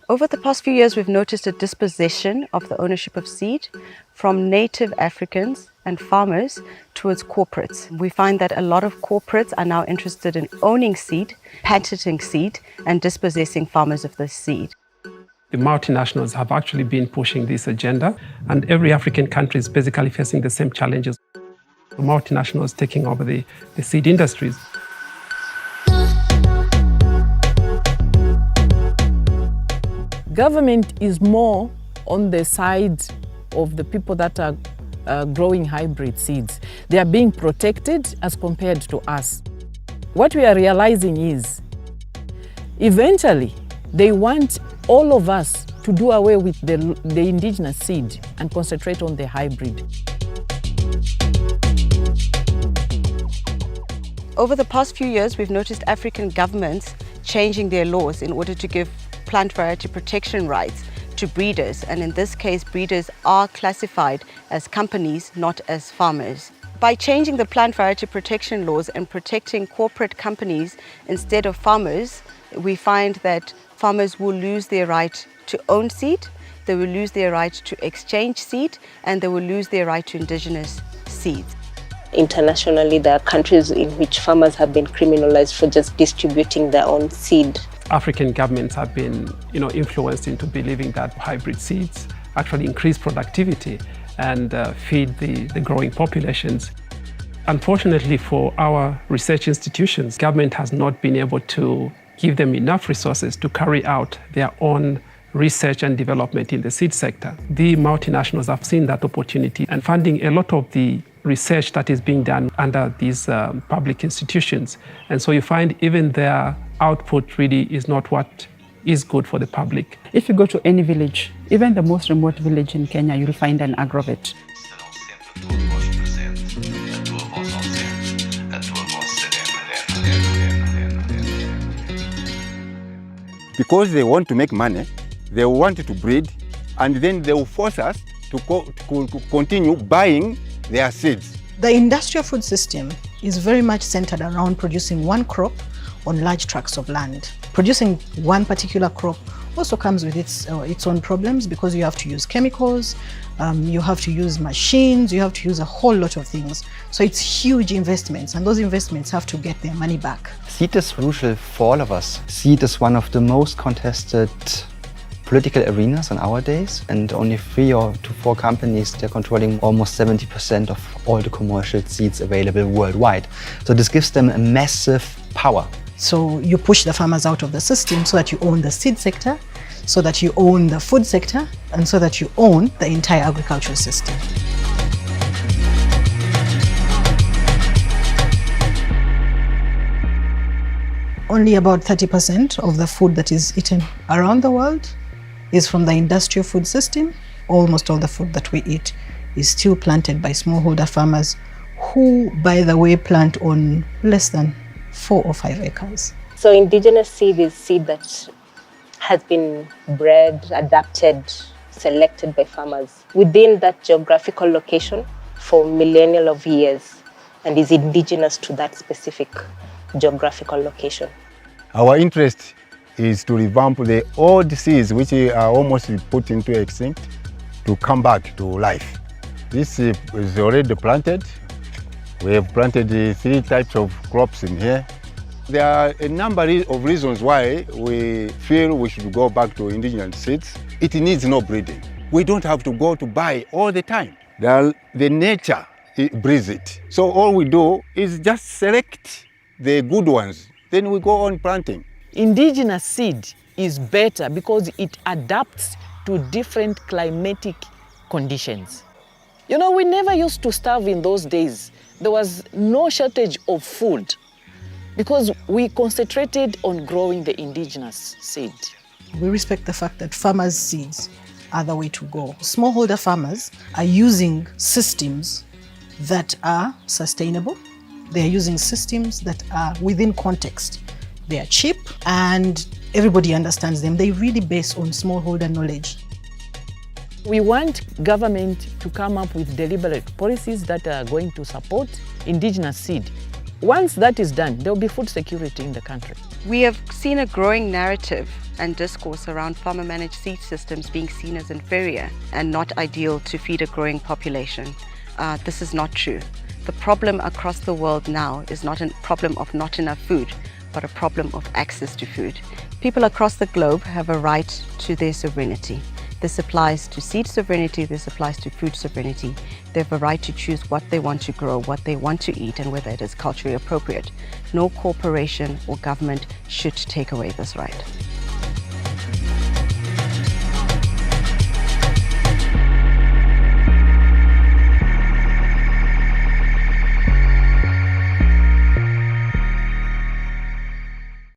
Over the past few years, we've noticed a dispossession of the ownership of seed from native Africans and farmers towards corporates. We find that a lot of corporates are now interested in owning seed, patenting seed, and dispossessing farmers of this seed. The multinationals have actually been pushing this agenda, and every African country is basically facing the same challenges. The multinationals taking over the seed industries. Government is more on the side of the people that are growing hybrid seeds. They are being protected as compared to us. What we are realizing is, eventually, they want all of us to do away with the indigenous seed and concentrate on the hybrid. Over the past few years, we've noticed African governments changing their laws in order to give plant variety protection rights to breeders, and in this case breeders are classified as companies, not as farmers. By changing the plant variety protection laws and protecting corporate companies instead of farmers, we find that farmers will lose their right to own seed, they will lose their right to exchange seed, and they will lose their right to indigenous seeds. Internationally, there are countries in which farmers have been criminalized for just distributing their own seed. African governments have been, influenced into believing that hybrid seeds actually increase productivity and feed the growing populations. Unfortunately for our research institutions, government has not been able to give them enough resources to carry out their own research and development in the seed sector. The multinationals have seen that opportunity and funding a lot of the research that is being done under these public institutions. And so you find even their output really is not what is good for the public. If you go to any village, even the most remote village in Kenya, you'll find an agrovet. Because they want to make money, they want to breed, and then they will force us to continue buying their seeds. The industrial food system is very much centered around producing one crop on large tracts of land. Producing one particular crop also comes with its own problems, because you have to use chemicals, you have to use machines, you have to use a whole lot of things. So it's huge investments, and those investments have to get their money back. Seed is crucial for all of us. Seed is one of the most contested political arenas in our days, and only 3 to 4 companies, they're controlling almost 70% of all the commercial seeds available worldwide. So this gives them a massive power. So you push the farmers out of the system so that you own the seed sector, so that you own the food sector, and so that you own the entire agricultural system. Only about 30% of the food that is eaten around the world is from the industrial food system. Almost all the food that we eat is still planted by smallholder farmers, who, by the way, plant on less than 4 or 5 acres. So indigenous seed is seed that has been bred, adapted, selected by farmers within that geographical location for millennia of years, and is indigenous to that specific geographical location. Our interest is to revamp the old seeds which are almost put into extinct to come back to life. This is already planted. We have planted 3 types of crops in here. There are a number of reasons why we feel we should go back to indigenous seeds. It needs no breeding. We don't have to go to buy all the time. The nature breeds it. So all we do is just select the good ones, then we go on planting. Indigenous seed is better because it adapts to different climatic conditions. We never used to starve in those days. There was no shortage of food because we concentrated on growing the indigenous seed. We respect the fact that farmers' seeds are the way to go. Smallholder farmers are using systems that are sustainable. They are using systems that are within context. They are cheap and everybody understands them. They really base on smallholder knowledge. We want government to come up with deliberate policies that are going to support indigenous seed Once that is done, there will be food security in the country. We have seen a growing narrative and discourse around farmer-managed seed systems being seen as inferior and not ideal to feed a growing population. This is not true. The problem across the world now is not a problem of not enough food, but a problem of access to food. People across the globe have a right to their sovereignty. This applies to seed sovereignty, this applies to food sovereignty. They have a right to choose what they want to grow, what they want to eat, and whether it is culturally appropriate. No corporation or government should take away this right.